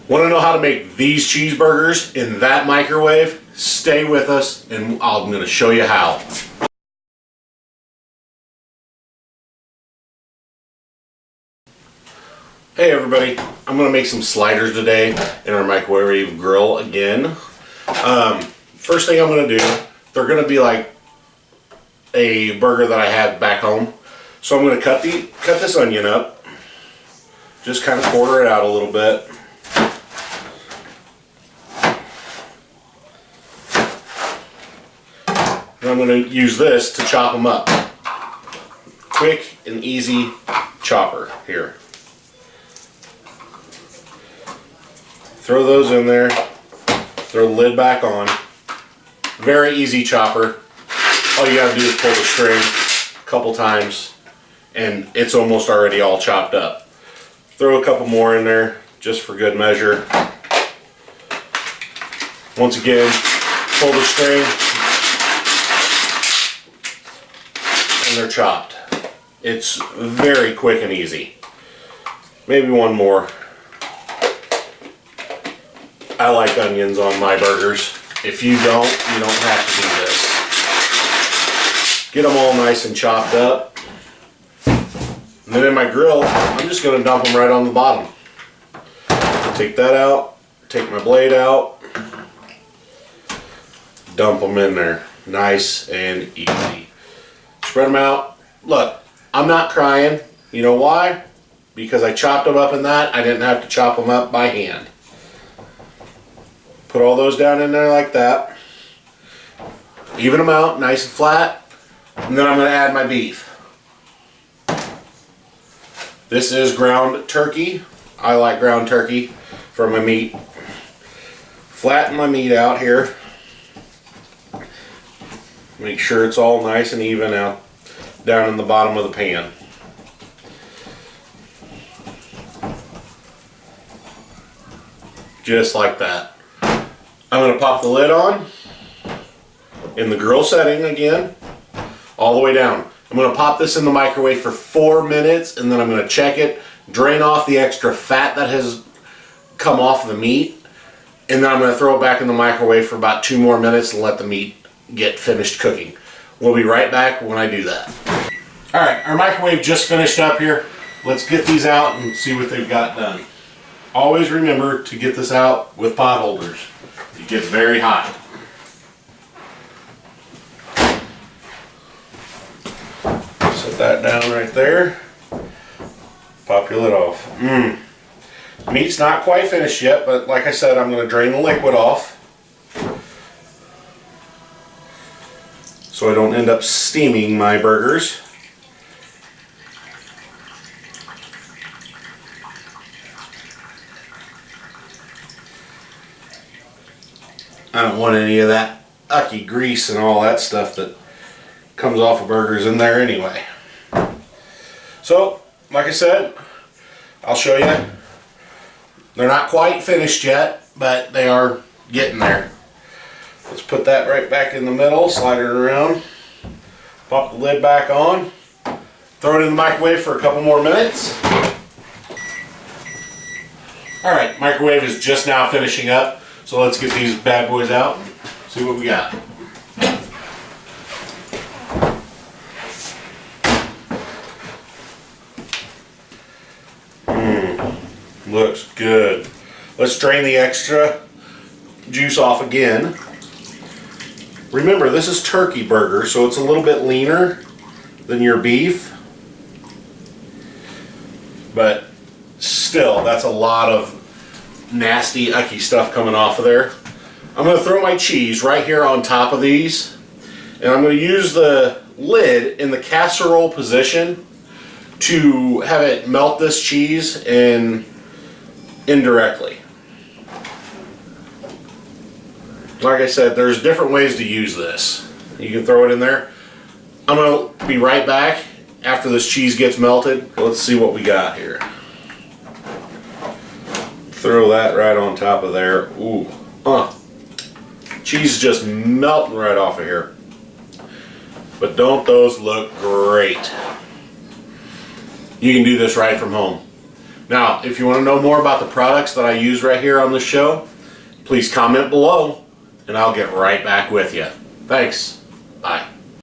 Want to know how to make these cheeseburgers in that microwave? Stay with us and I'm going to show you how. Hey everybody, I'm going to make some sliders today in our microwave grill again. First thing I'm going to do, they're going to be like a burger that I had back home. So I'm going to cut this onion up, just kind of quarter it out a little bit. And I'm going to use this to chop them up. Quick and easy chopper here. Throw those in there, throw the lid back on. Very easy chopper. All you gotta do is pull the string a couple times and it's almost already all chopped up. Throw a couple more in there just for good measure. Once again, pull the string and they're chopped. It's very quick and easy. Maybe one more. I like onions on my burgers. If you don't have to do this. Get them all nice and chopped up. And then in my grill, I'm just going to dump them right on the bottom. Take that out, take my blade out, dump them in there. Nice and easy. Spread them out. Look, I'm not crying. You know why? Because I chopped them up in that. I didn't have to chop them up by hand. Put all those down in there like that. Even them out nice and flat. And then I'm going to add my beef. This is ground turkey. I like ground turkey for my meat. Flatten my meat out here. Make sure it's all nice and even out down in the bottom of the pan. Just like that. I'm going to pop the lid on in the grill setting again, all the way down. I'm going to pop this in the microwave for 4 minutes and then I'm going to check it, drain off the extra fat that has come off the meat, and then I'm going to throw it back in the microwave for about 2 more minutes and let the meat get finished cooking. We'll be right back when I do that. Alright, our microwave just finished up here. Let's get these out and see what they've got done. Always remember to get this out with pot holders. It gets very hot. Set that down right there. Pop your lid off. Meat's not quite finished yet, but like I said, I'm going to drain the liquid off so I don't end up steaming my burgers. I don't want any of that ucky grease and all that stuff that comes off of burgers in there anyway. So, like I said, I'll show you. They're not quite finished yet, but they are getting there. Let's put that right back in the middle, slide it around, pop the lid back on, throw it in the microwave for a couple more minutes. Alright, microwave is just now finishing up. So let's get these bad boys out and see what we got. Looks good. Let's drain the extra juice off again. Remember, this is turkey burger, so it's a little bit leaner than your beef. But still, that's a lot of nasty, ucky stuff coming off of there. I'm going to throw my cheese right here on top of these, and I'm going to use the lid in the casserole position to have it melt this cheese in indirectly. Like I said, there's different ways to use this. You can throw it in there. I'm going to be right back after this cheese gets melted. Let's see what we got here. Throw that right on top of there. Ooh, cheese is just melting right off of here. But don't those look great? You can do this right from home. Now, if you want to know more about the products that I use right here on the show, please comment below and I'll get right back with you. Thanks.